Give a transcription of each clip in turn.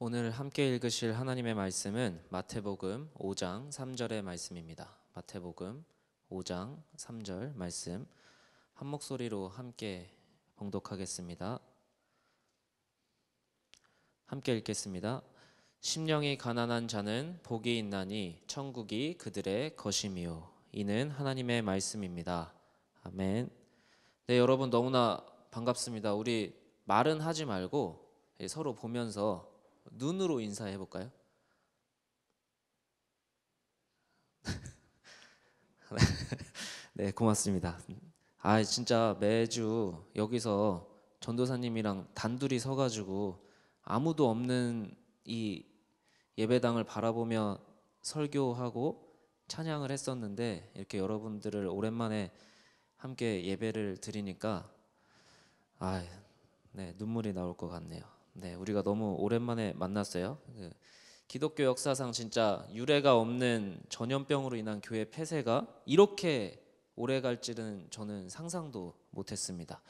오늘 함께 읽으실 하나님의 말씀은 마태복음 5장 3절의 말씀입니다. 마태복음 5장 3절 말씀 한 목소리로 함께 봉독하겠습니다. 함께 읽겠습니다. 심령이 가난한 자는 복이 있나니 천국이 그들의 것이미요. 이는 하나님의 말씀입니다. 아멘. 네, 여러분 너무나 반갑습니다. 우리 말은 하지 말고 서로 보면서 눈으로 인사해 볼까요? 네, 고맙습니다. 진짜 매주 여기서 전도사님이랑 단둘이 서가지고 아무도 없는 이 예배당을 바라보며 설교하고 찬양을 했었는데 이렇게 여러분들을 오랜만에 함께 예배를 드리니까 네, 눈물이 나올 것 같네요. 네, 우리가 너무 오랜만에 만났어요. 기독교 역사상 진짜 유례가 없는 전염병으로 인한 교회 폐쇄가 이렇게 오래 갈지는 저는 상상도 못했습니다.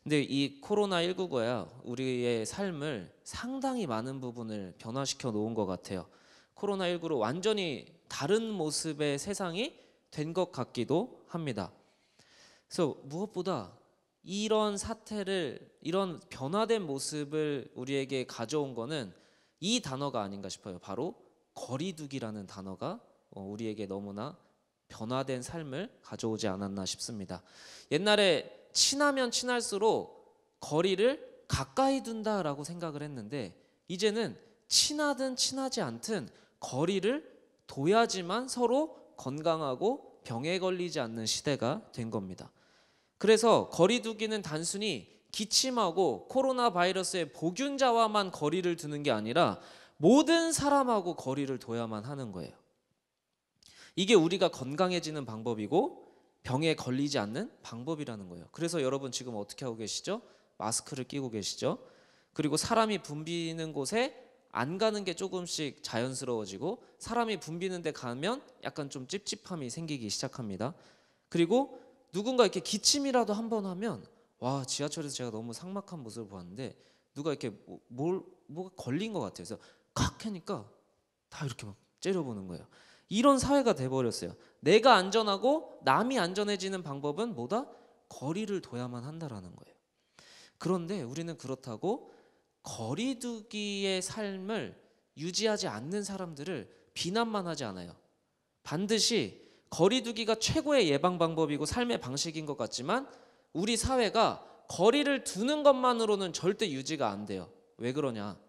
근데 이 코로나19가 우리의 삶을 상당히 많은 부분을 변화시켜 놓은 것 같아요. 코로나19로 완전히 다른 모습의 세상이 된 것 같기도 합니다. 그래서 무엇보다 이런 사태를, 이런 변화된 모습을 우리에게 가져온 거는 이 단어가 아닌가 싶어요. 바로 거리두기라는 단어가 우리에게 너무나 변화된 삶을 가져오지 않았나 싶습니다. 옛날에 친하면 친할수록 거리를 가까이 둔다라고 생각을 했는데 이제는 친하든 친하지 않든 거리를 둬야지만 서로 건강하고 병에 걸리지 않는 시대가 된 겁니다. 그래서 거리두기는 단순히 기침하고 코로나 바이러스의 보균자와만 거리를 두는 게 아니라 모든 사람하고 거리를 둬야만 하는 거예요. 이게 우리가 건강해지는 방법이고 병에 걸리지 않는 방법이라는 거예요. 그래서 여러분 지금 어떻게 하고 계시죠? 마스크를 끼고 계시죠? 그리고 사람이 붐비는 곳에 안 가는 게 조금씩 자연스러워지고 사람이 붐비는 데 가면 약간 좀 찝찝함이 생기기 시작합니다. 그리고 누군가 이렇게 기침이라도 한 번 하면 지하철에서 제가 너무 삭막한 모습을 보았는데 누가 이렇게 뭐가 걸린 것 같아요. 그래서 칵 하니까 다 이렇게 막 째려보는 거예요. 이런 사회가 돼버렸어요. 내가 안전하고 남이 안전해지는 방법은 뭐다? 거리를 둬야만 한다라는 거예요. 그런데 우리는 그렇다고 거리두기의 삶을 유지하지 않는 사람들을 비난만 하지 않아요. 반드시 거리두기가 최고의 예방 방법이고 삶의 방식인 것 같지만 우리 사회가 거리를 두는 것만으로는 절대 유지가 안 돼요. 왜 그러냐?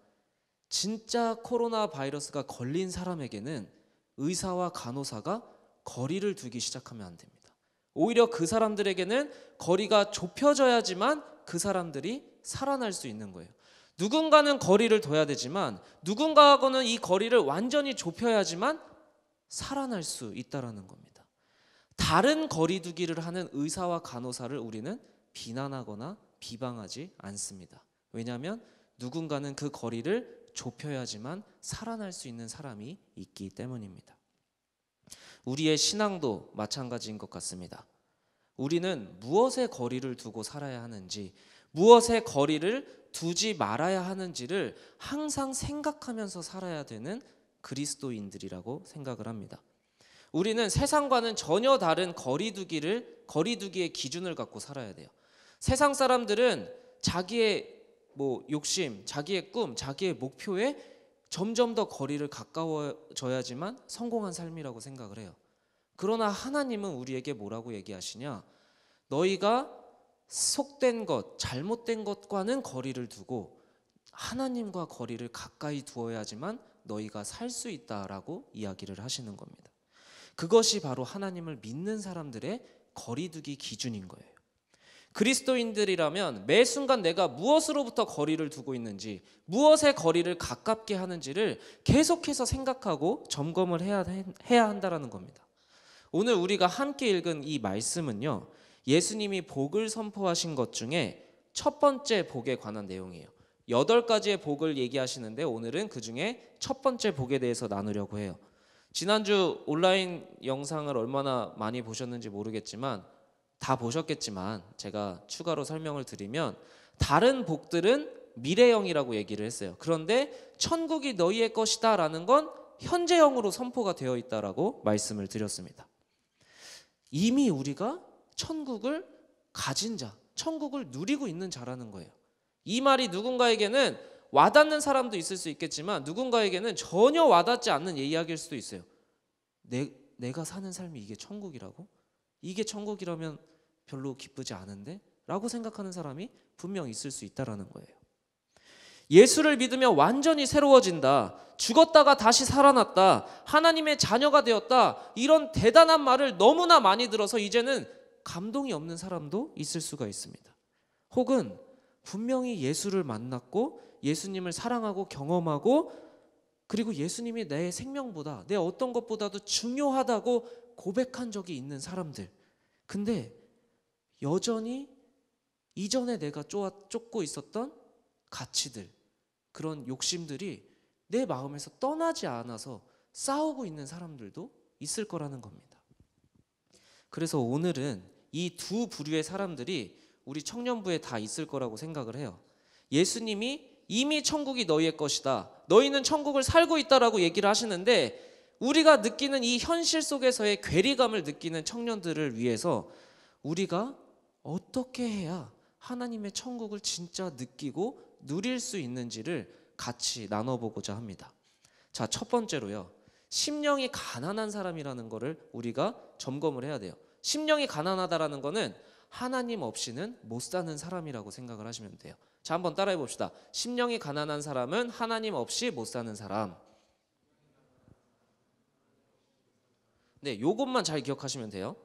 진짜 코로나 바이러스가 걸린 사람에게는 의사와 간호사가 거리를 두기 시작하면 안 됩니다. 오히려 그 사람들에게는 거리가 좁혀져야지만 그 사람들이 살아날 수 있는 거예요. 누군가는 거리를 둬야 되지만 누군가하고는 이 거리를 완전히 좁혀야지만 살아날 수 있다라는 겁니다. 다른 거리두기를 하는 의사와 간호사를 우리는 비난하거나 비방하지 않습니다. 왜냐하면 누군가는 그 거리를 좁혀야지만 살아날 수 있는 사람이 있기 때문입니다. 우리의 신앙도 마찬가지인 것 같습니다. 우리는 무엇에 거리를 두고 살아야 하는지, 무엇에 거리를 두지 말아야 하는지를 항상 생각하면서 살아야 되는 그리스도인들이라고 생각을 합니다. 우리는 세상과는 전혀 다른 거리두기의 기준을 갖고 살아야 돼요. 세상 사람들은 자기의 욕심, 자기의 꿈, 자기의 목표에 점점 더 거리를 가까워져야지만 성공한 삶이라고 생각을 해요. 그러나 하나님은 우리에게 뭐라고 얘기하시냐? 너희가 속된 것, 잘못된 것과는 거리를 두고 하나님과 거리를 가까이 두어야지만 너희가 살 수 있다라고 이야기를 하시는 겁니다. 그것이 바로 하나님을 믿는 사람들의 거리두기 기준인 거예요. 그리스도인들이라면 매 순간 내가 무엇으로부터 거리를 두고 있는지, 무엇에 거리를 가깝게 하는지를 계속해서 생각하고 점검을 해야 한다는 겁니다. 오늘 우리가 함께 읽은 이 말씀은요, 예수님이 복을 선포하신 것 중에 첫 번째 복에 관한 내용이에요. 8가지의 복을 얘기하시는데 오늘은 그 중에 첫 번째 복에 대해서 나누려고 해요. 지난주 온라인 영상을 얼마나 많이 보셨는지 모르겠지만 다 보셨겠지만 제가 추가로 설명을 드리면 다른 복들은 미래형이라고 얘기를 했어요. 그런데 천국이 너희의 것이다 라는 건 현재형으로 선포가 되어 있다라고 말씀을 드렸습니다. 이미 우리가 천국을 가진 자, 천국을 누리고 있는 자라는 거예요. 이 말이 누군가에게는 와닿는 사람도 있을 수 있겠지만 누군가에게는 전혀 와닿지 않는 이야기일 수도 있어요. 내가 사는 삶이 이게 천국이라고? 이게 천국이라면 별로 기쁘지 않은데? 라고 생각하는 사람이 분명 있을 수 있다라는 거예요. 예수를 믿으면 완전히 새로워진다, 죽었다가 다시 살아났다, 하나님의 자녀가 되었다, 이런 대단한 말을 너무나 많이 들어서 이제는 감동이 없는 사람도 있을 수가 있습니다. 혹은 분명히 예수를 만났고 예수님을 사랑하고 경험하고 그리고 예수님이 내 생명보다 내 어떤 것보다도 중요하다고 고백한 적이 있는 사람들, 근데 여전히 이전에 내가 쫓고 있었던 가치들, 그런 욕심들이 내 마음에서 떠나지 않아서 싸우고 있는 사람들도 있을 거라는 겁니다. 그래서 오늘은 이 두 부류의 사람들이 우리 청년부에 다 있을 거라고 생각을 해요. 예수님이 이미 천국이 너희의 것이다, 너희는 천국을 살고 있다라고 얘기를 하시는데 우리가 느끼는 이 현실 속에서의 괴리감을 느끼는 청년들을 위해서 우리가 어떻게 해야 하나님의 천국을 진짜 느끼고 누릴 수 있는지를 같이 나눠보고자 합니다. 자, 첫 번째로요, 심령이 가난한 사람이라는 거를 우리가 점검을 해야 돼요. 심령이 가난하다라는 거는 하나님 없이는 못 사는 사람이라고 생각을 하시면 돼요. 자, 한번 따라해 봅시다. 심령이 가난한 사람은 하나님 없이 못 사는 사람. 네, 요것만 잘 기억하시면 돼요.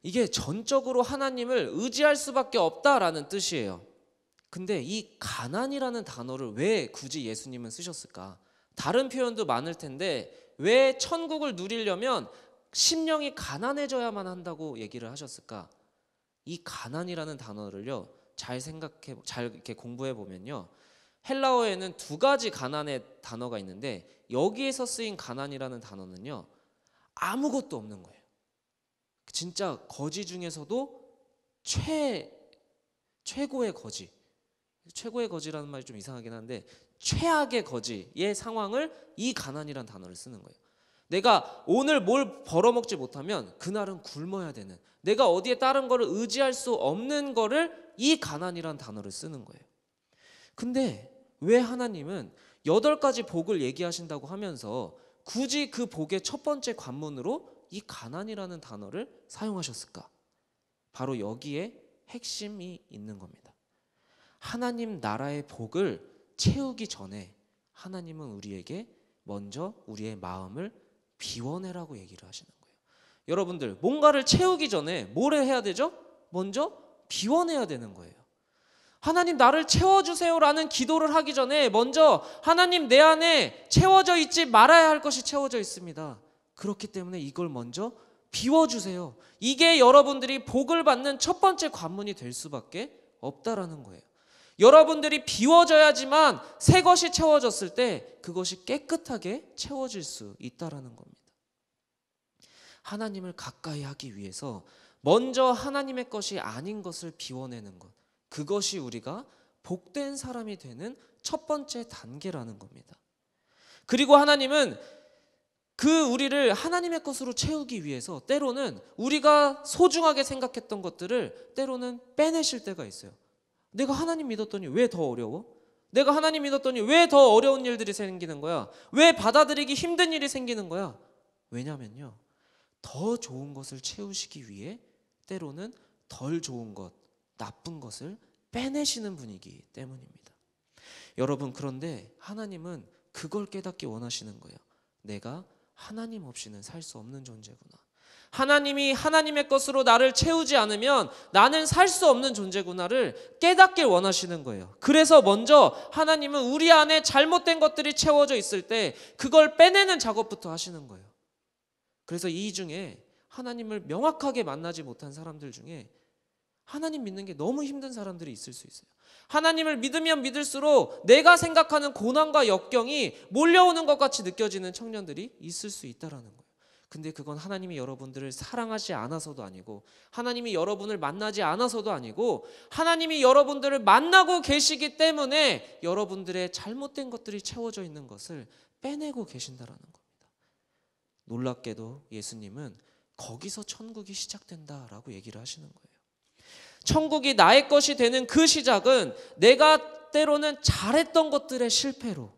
이게 전적으로 하나님을 의지할 수밖에 없다라는 뜻이에요. 근데 이 가난이라는 단어를 왜 굳이 예수님은 쓰셨을까? 다른 표현도 많을 텐데 왜 천국을 누리려면 심령이 가난해져야만 한다고 얘기를 하셨을까? 이 가난이라는 단어를요, 잘 이렇게 공부해 보면요, 헬라어에는 두 가지 가난의 단어가 있는데 여기에서 쓰인 가난이라는 단어는요, 아무것도 없는 거예요. 진짜 거지 중에서도 최고의 거지. 최고의 거지라는 말이 좀 이상하긴 한데 최악의 거지의 상황을 이 가난이란 단어를 쓰는 거예요. 내가 오늘 뭘 벌어먹지 못하면 그날은 굶어야 되는, 내가 어디에 다른 거를 의지할 수 없는 거를 이 가난이란 단어를 쓰는 거예요. 근데 왜 하나님은 8가지 복을 얘기하신다고 하면서 굳이 그 복의 첫 번째 관문으로 이 가난이라는 단어를 사용하셨을까? 바로 여기에 핵심이 있는 겁니다. 하나님 나라의 복을 채우기 전에 하나님은 우리에게 먼저 우리의 마음을 비워내라고 얘기를 하시는 거예요. 여러분들, 뭔가를 채우기 전에 뭘 해야 되죠? 먼저 비워내야 되는 거예요. 하나님 나를 채워주세요라는 기도를 하기 전에 먼저 하나님 내 안에 채워져 있지 말아야 할 것이 채워져 있습니다. 그렇기 때문에 이걸 먼저 비워주세요. 이게 여러분들이 복을 받는 첫 번째 관문이 될 수밖에 없다라는 거예요. 여러분들이 비워져야지만 새 것이 채워졌을 때 그것이 깨끗하게 채워질 수 있다라는 겁니다. 하나님을 가까이 하기 위해서 먼저 하나님의 것이 아닌 것을 비워내는 것, 그것이 우리가 복된 사람이 되는 첫 번째 단계라는 겁니다. 그리고 하나님은 우리를 하나님의 것으로 채우기 위해서 때로는 우리가 소중하게 생각했던 것들을 때로는 빼내실 때가 있어요. 내가 하나님 믿었더니 왜 더 어려워? 내가 하나님 믿었더니 왜 더 어려운 일들이 생기는 거야? 왜 받아들이기 힘든 일이 생기는 거야? 왜냐면요, 더 좋은 것을 채우시기 위해 때로는 덜 좋은 것, 나쁜 것을 빼내시는 분이기 때문입니다. 여러분, 그런데 하나님은 그걸 깨닫기 원하시는 거예요. 내가 하나님 없이는 살 수 없는 존재구나. 하나님이 하나님의 것으로 나를 채우지 않으면 나는 살 수 없는 존재구나를 깨닫길 원하시는 거예요. 그래서 먼저 하나님은 우리 안에 잘못된 것들이 채워져 있을 때 그걸 빼내는 작업부터 하시는 거예요. 그래서 이 중에 하나님을 명확하게 만나지 못한 사람들 중에 하나님 믿는 게 너무 힘든 사람들이 있을 수 있어요. 하나님을 믿으면 믿을수록 내가 생각하는 고난과 역경이 몰려오는 것 같이 느껴지는 청년들이 있을 수 있다라는 거예요. 근데 그건 하나님이 여러분들을 사랑하지 않아서도 아니고, 하나님이 여러분을 만나지 않아서도 아니고, 하나님이 여러분들을 만나고 계시기 때문에 여러분들의 잘못된 것들이 채워져 있는 것을 빼내고 계신다라는 겁니다. 놀랍게도 예수님은 거기서 천국이 시작된다라고 얘기를 하시는 거예요. 천국이 나의 것이 되는 그 시작은 내가 때로는 잘했던 것들의 실패로,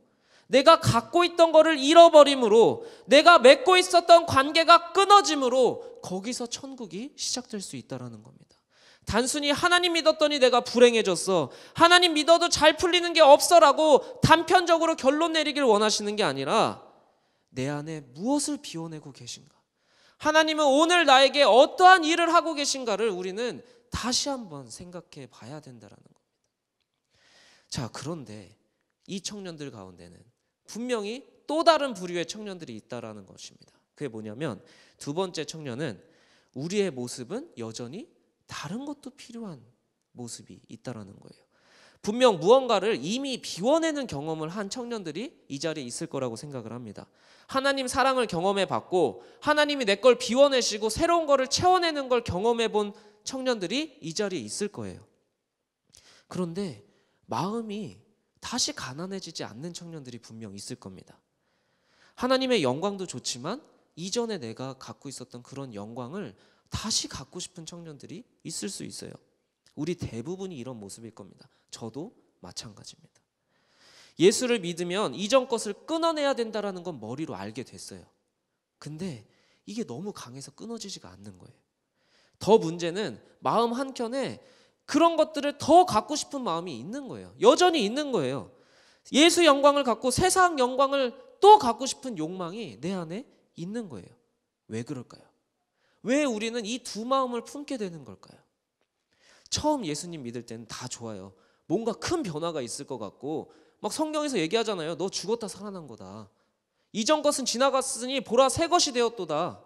내가 갖고 있던 것을 잃어버림으로, 내가 맺고 있었던 관계가 끊어짐으로 거기서 천국이 시작될 수 있다는 겁니다. 단순히 하나님 믿었더니 내가 불행해졌어, 하나님 믿어도 잘 풀리는 게 없어라고 단편적으로 결론 내리길 원하시는 게 아니라, 내 안에 무엇을 비워내고 계신가, 하나님은 오늘 나에게 어떠한 일을 하고 계신가를 우리는 다시 한번 생각해 봐야 된다는 겁니다. 자, 그런데 이 청년들 가운데는 분명히 또 다른 부류의 청년들이 있다라는 것입니다. 그게 뭐냐면, 두 번째 청년은 우리의 모습은 여전히 다른 것도 필요한 모습이 있다라는 거예요. 분명 무언가를 이미 비워내는 경험을 한 청년들이 이 자리에 있을 거라고 생각을 합니다. 하나님 사랑을 경험해 봤고, 하나님이 내 걸 비워내시고 새로운 거를 채워내는 걸 경험해 본 청년들이 이 자리에 있을 거예요. 그런데 마음이 다시 가난해지지 않는 청년들이 분명 있을 겁니다. 하나님의 영광도 좋지만 이전에 내가 갖고 있었던 그런 영광을 다시 갖고 싶은 청년들이 있을 수 있어요. 우리 대부분이 이런 모습일 겁니다. 저도 마찬가지입니다. 예수를 믿으면 이전 것을 끊어내야 된다는 건 머리로 알게 됐어요. 근데 이게 너무 강해서 끊어지지가 않는 거예요. 더 문제는 마음 한켠에 그런 것들을 더 갖고 싶은 마음이 있는 거예요. 여전히 있는 거예요. 예수 영광을 갖고 세상 영광을 또 갖고 싶은 욕망이 내 안에 있는 거예요. 왜 그럴까요? 왜 우리는 이 두 마음을 품게 되는 걸까요? 처음 예수님 믿을 때는 다 좋아요. 뭔가 큰 변화가 있을 것 같고, 막 성경에서 얘기하잖아요. 너 죽었다 살아난 거다. 이전 것은 지나갔으니 보라 새 것이 되었도다.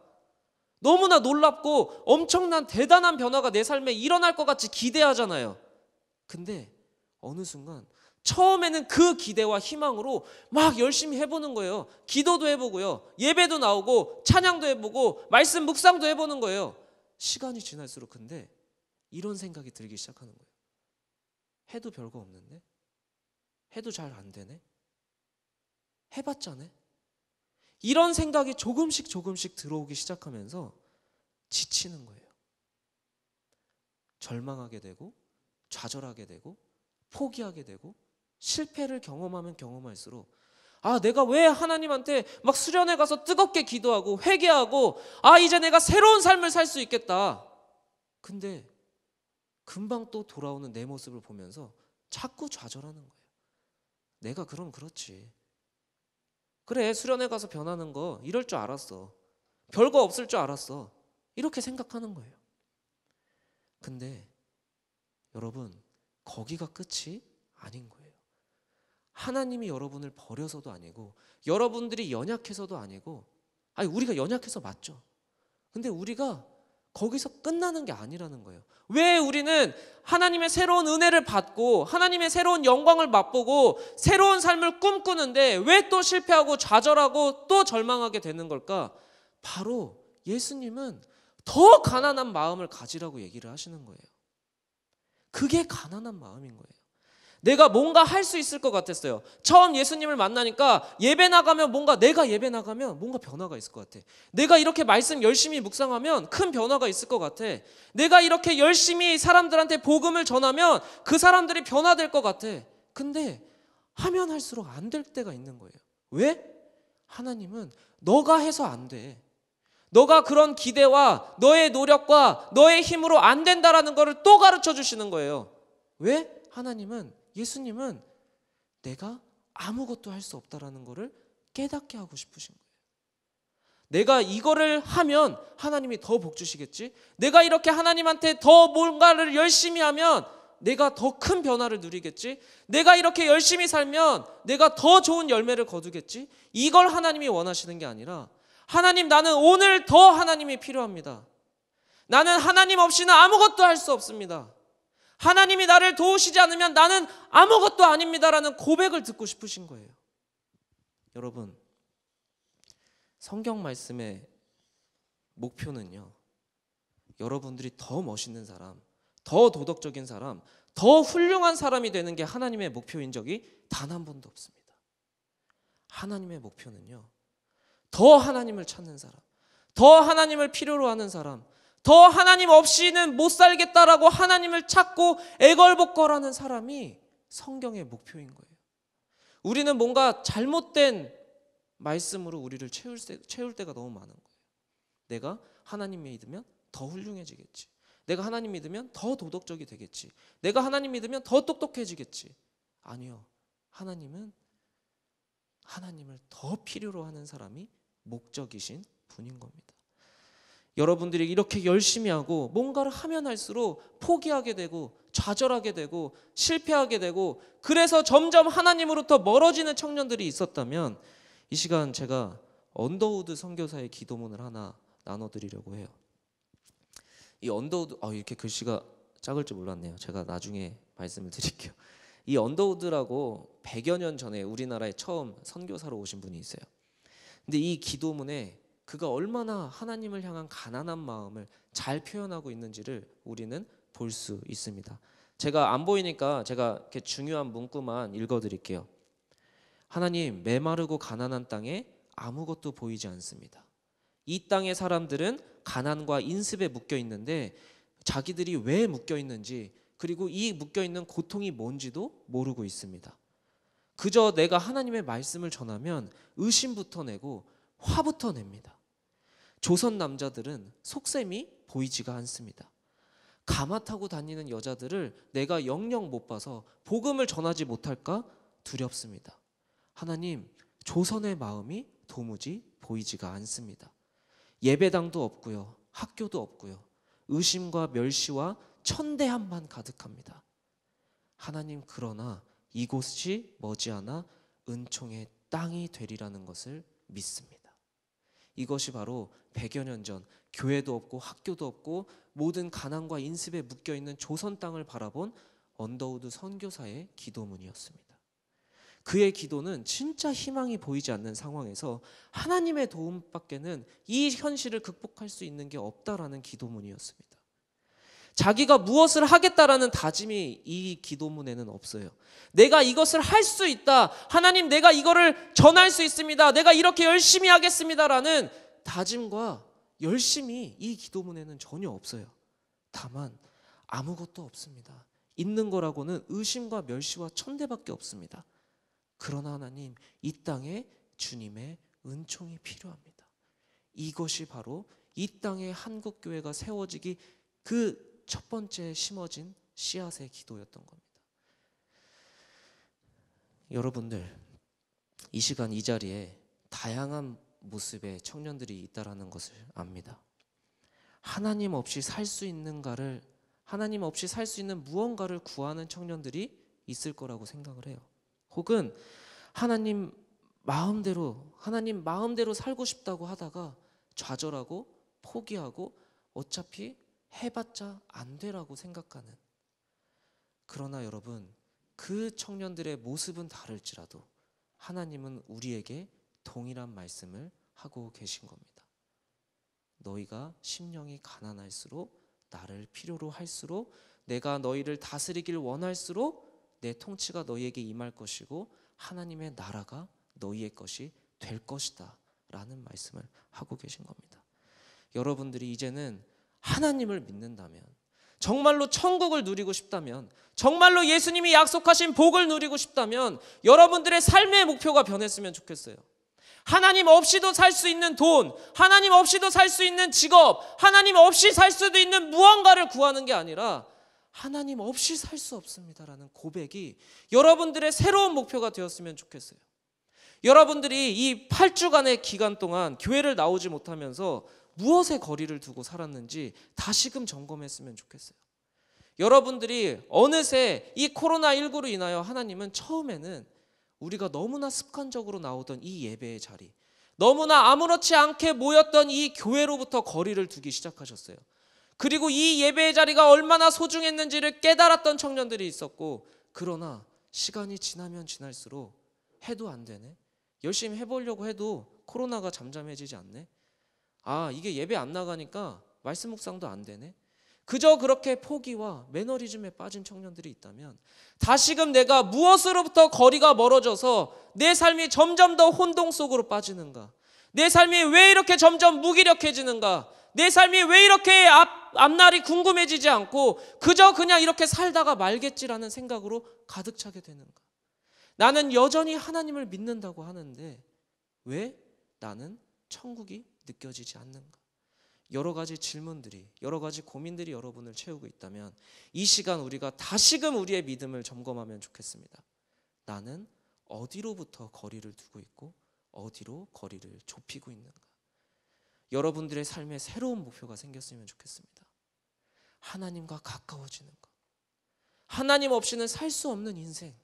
너무나 놀랍고 엄청난 대단한 변화가 내 삶에 일어날 것 같이 기대하잖아요. 근데 어느 순간 처음에는 그 기대와 희망으로 막 열심히 해보는 거예요. 기도도 해보고요, 예배도 나오고 찬양도 해보고 말씀 묵상도 해보는 거예요. 시간이 지날수록 근데 이런 생각이 들기 시작하는 거예요. 해도 별거 없는데? 해도 잘 안 되네? 해봤자네? 이런 생각이 조금씩 들어오기 시작하면서 지치는 거예요. 절망하게 되고 좌절하게 되고 포기하게 되고, 실패를 경험하면 경험할수록 내가 왜 하나님한테 막 수련회 가서 뜨겁게 기도하고 회개하고 이제 내가 새로운 삶을 살 수 있겠다. 근데 금방 또 돌아오는 내 모습을 보면서 자꾸 좌절하는 거예요. 내가 그럼 그렇지. 그래, 수련회 가서 변하는 거 이럴 줄 알았어. 별거 없을 줄 알았어. 이렇게 생각하는 거예요. 근데 여러분, 거기가 끝이 아닌 거예요. 하나님이 여러분을 버려서도 아니고, 여러분들이 연약해서도 아니고, 우리가 연약해서 맞죠. 근데 우리가 거기서 끝나는 게 아니라는 거예요. 왜 우리는 하나님의 새로운 은혜를 받고 하나님의 새로운 영광을 맛보고 새로운 삶을 꿈꾸는데 왜 또 실패하고 좌절하고 또 절망하게 되는 걸까? 바로 예수님은 더 가난한 마음을 가지라고 얘기를 하시는 거예요. 그게 가난한 마음인 거예요. 내가 뭔가 할 수 있을 것 같았어요. 처음 예수님을 만나니까 내가 예배 나가면 뭔가 변화가 있을 것 같아. 내가 이렇게 말씀 열심히 묵상하면 큰 변화가 있을 것 같아. 내가 이렇게 열심히 사람들한테 복음을 전하면 그 사람들이 변화될 것 같아. 근데 하면 할수록 안 될 때가 있는 거예요. 왜? 하나님은 너가 해서 안 돼. 너가 그런 기대와 너의 노력과 너의 힘으로 안 된다라는 것을 또 가르쳐 주시는 거예요. 왜? 예수님은 내가 아무것도 할 수 없다라는 것을 깨닫게 하고 싶으신 거예요. 내가 이거를 하면 하나님이 더 복 주시겠지? 내가 이렇게 하나님한테 더 뭔가를 열심히 하면 내가 더 큰 변화를 누리겠지? 내가 이렇게 열심히 살면 내가 더 좋은 열매를 거두겠지? 이걸 하나님이 원하시는 게 아니라, 하나님, 나는 오늘 더 하나님이 필요합니다. 나는 하나님 없이는 아무것도 할 수 없습니다. 하나님이 나를 도우시지 않으면 나는 아무것도 아닙니다라는 고백을 듣고 싶으신 거예요. 여러분, 성경 말씀에 목표는요, 여러분들이 더 멋있는 사람, 더 도덕적인 사람, 더 훌륭한 사람이 되는 게 하나님의 목표인 적이 단 한 번도 없습니다. 하나님의 목표는요, 더 하나님을 찾는 사람, 더 하나님을 필요로 하는 사람, 더 하나님 없이는 못 살겠다라고 하나님을 찾고 애걸복걸하는 사람이 성경의 목표인 거예요. 우리는 뭔가 잘못된 말씀으로 우리를 채울 때가 너무 많은 거예요. 내가 하나님 믿으면 더 훌륭해지겠지. 내가 하나님 믿으면 더 도덕적이 되겠지. 내가 하나님 믿으면 더 똑똑해지겠지. 아니요. 하나님은 하나님을 더 필요로 하는 사람이 목적이신 분인 겁니다. 여러분들이 이렇게 열심히 하고 뭔가를 하면 할수록 포기하게 되고 좌절하게 되고 실패하게 되고 그래서 점점 하나님으로부터 멀어지는 청년들이 있었다면 이 시간 제가 언더우드 선교사의 기도문을 하나 나눠드리려고 해요. 이 언더우드, 이렇게 글씨가 작을 줄 몰랐네요. 제가 나중에 말씀을 드릴게요. 이 언더우드라고 100여 년 전에 우리나라에 처음 선교사로 오신 분이 있어요. 근데 이 기도문에 그가 얼마나 하나님을 향한 가난한 마음을 잘 표현하고 있는지를 우리는 볼 수 있습니다. 제가 안 보이니까 제가 이렇게 중요한 문구만 읽어드릴게요. 하나님, 메마르고 가난한 땅에 아무것도 보이지 않습니다. 이 땅의 사람들은 가난과 인습에 묶여 있는데 자기들이 왜 묶여 있는지 그리고 이 묶여 있는 고통이 뭔지도 모르고 있습니다. 그저 내가 하나님의 말씀을 전하면 의심부터 내고 화부터 냅니다. 조선 남자들은 속셈이 보이지가 않습니다. 가마 타고 다니는 여자들을 내가 영영 못 봐서 복음을 전하지 못할까 두렵습니다. 하나님, 조선의 마음이 도무지 보이지가 않습니다. 예배당도 없고요, 학교도 없고요, 의심과 멸시와 천대함만 가득합니다. 하나님, 그러나 이곳이 머지않아 은총의 땅이 되리라는 것을 믿습니다. 이것이 바로 100여 년 전 교회도 없고 학교도 없고 모든 가난과 인습에 묶여있는 조선 땅을 바라본 언더우드 선교사의 기도문이었습니다. 그의 기도는 진짜 희망이 보이지 않는 상황에서 하나님의 도움밖에는 이 현실을 극복할 수 있는 게 없다라는 기도문이었습니다. 자기가 무엇을 하겠다라는 다짐이 이 기도문에는 없어요. 내가 이것을 할 수 있다. 하나님, 내가 이거를 전할 수 있습니다. 내가 이렇게 열심히 하겠습니다라는 다짐과 열심이 이 기도문에는 전혀 없어요. 다만 아무것도 없습니다. 있는 거라고는 의심과 멸시와 천대밖에 없습니다. 그러나 하나님, 이 땅에 주님의 은총이 필요합니다. 이것이 바로 이 땅에 한국교회가 세워지기 그 첫 번째 심어진 씨앗의 기도였던 겁니다. 여러분들, 이 시간 이 자리에 다양한 모습의 청년들이 있다라는 것을 압니다. 하나님 없이 살 수 있는가를, 하나님 없이 살 수 있는 무언가를 구하는 청년들이 있을 거라고 생각을 해요. 혹은 하나님 마음대로 살고 싶다고 하다가 좌절하고 포기하고 어차피 해봤자 안 되라고 생각하는, 그러나 여러분, 그 청년들의 모습은 다를지라도 하나님은 우리에게 동일한 말씀을 하고 계신 겁니다. 너희가 심령이 가난할수록, 나를 필요로 할수록, 내가 너희를 다스리길 원할수록 내 통치가 너희에게 임할 것이고 하나님의 나라가 너희의 것이 될 것이다 라는 말씀을 하고 계신 겁니다. 여러분들이 이제는 하나님을 믿는다면, 정말로 천국을 누리고 싶다면, 정말로 예수님이 약속하신 복을 누리고 싶다면 여러분들의 삶의 목표가 변했으면 좋겠어요. 하나님 없이도 살 수 있는 돈, 하나님 없이도 살 수 있는 직업, 하나님 없이 살 수도 있는 무언가를 구하는 게 아니라 하나님 없이 살 수 없습니다라는 고백이 여러분들의 새로운 목표가 되었으면 좋겠어요. 여러분들이 이 8주간의 기간 동안 교회를 나오지 못하면서 무엇에 거리를 두고 살았는지 다시금 점검했으면 좋겠어요. 여러분들이 어느새 이 코로나19로 인하여 하나님은 처음에는 우리가 너무나 습관적으로 나오던 이 예배의 자리, 너무나 아무렇지 않게 모였던 이 교회로부터 거리를 두기 시작하셨어요. 그리고 이 예배의 자리가 얼마나 소중했는지를 깨달았던 청년들이 있었고, 그러나 시간이 지나면 지날수록 해도 안 되네, 열심히 해보려고 해도 코로나가 잠잠해지지 않네, 아, 이게 예배 안 나가니까 말씀 묵상도 안 되네. 그저 그렇게 포기와 매너리즘에 빠진 청년들이 있다면, 다시금 내가 무엇으로부터 거리가 멀어져서 내 삶이 점점 더 혼동 속으로 빠지는가, 내 삶이 왜 이렇게 점점 무기력해지는가, 내 삶이 왜 이렇게 앞날이 궁금해지지 않고 그저 그냥 이렇게 살다가 말겠지라는 생각으로 가득 차게 되는가. 나는 여전히 하나님을 믿는다고 하는데 왜 나는 천국이 느껴지지 않는가. 여러 가지 질문들이, 여러 가지 고민들이 여러분을 채우고 있다면 이 시간 우리가 다시금 우리의 믿음을 점검하면 좋겠습니다. 나는 어디로부터 거리를 두고 있고 어디로 거리를 좁히고 있는가. 여러분들의 삶에 새로운 목표가 생겼으면 좋겠습니다. 하나님과 가까워지는 것. 하나님 없이는 살 수 없는 인생.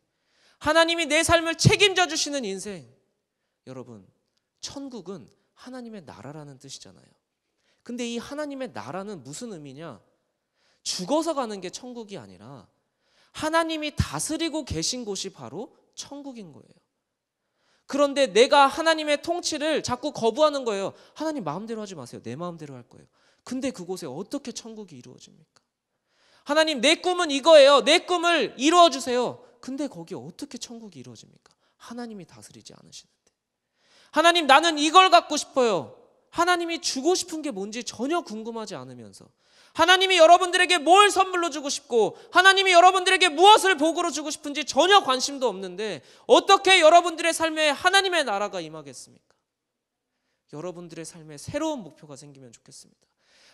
하나님이 내 삶을 책임져 주시는 인생. 여러분, 천국은 하나님의 나라라는 뜻이잖아요. 근데 이 하나님의 나라는 무슨 의미냐? 죽어서 가는 게 천국이 아니라 하나님이 다스리고 계신 곳이 바로 천국인 거예요. 그런데 내가 하나님의 통치를 자꾸 거부하는 거예요. 하나님 마음대로 하지 마세요. 내 마음대로 할 거예요. 근데 그곳에 어떻게 천국이 이루어집니까? 하나님, 내 꿈은 이거예요. 내 꿈을 이루어 주세요. 근데 거기에 어떻게 천국이 이루어집니까? 하나님이 다스리지 않으시는데. 하나님, 나는 이걸 갖고 싶어요. 하나님이 주고 싶은 게 뭔지 전혀 궁금하지 않으면서, 하나님이 여러분들에게 뭘 선물로 주고 싶고 하나님이 여러분들에게 무엇을 복으로 주고 싶은지 전혀 관심도 없는데 어떻게 여러분들의 삶에 하나님의 나라가 임하겠습니까? 여러분들의 삶에 새로운 목표가 생기면 좋겠습니다.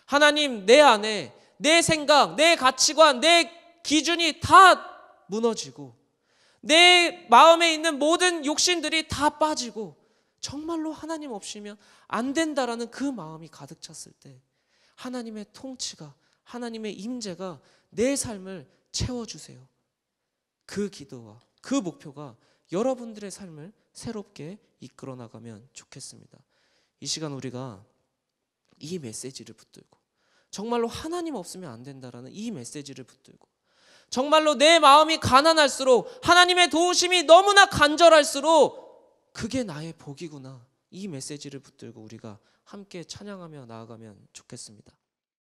하나님, 내 안에 내 생각, 내 가치관, 내 기준이 다 무너지고 내 마음에 있는 모든 욕심들이 다 빠지고 정말로 하나님 없이면 안 된다라는 그 마음이 가득 찼을 때 하나님의 통치가, 하나님의 임재가 내 삶을 채워주세요. 그 기도와 그 목표가 여러분들의 삶을 새롭게 이끌어 나가면 좋겠습니다. 이 시간 우리가 이 메시지를 붙들고 정말로 하나님 없으면 안 된다라는 이 메시지를 붙들고 정말로 내 마음이 가난할수록 하나님의 도우심이 너무나 간절할수록 그게 나의 복이구나, 이 메시지를 붙들고 우리가 함께 찬양하며 나아가면 좋겠습니다.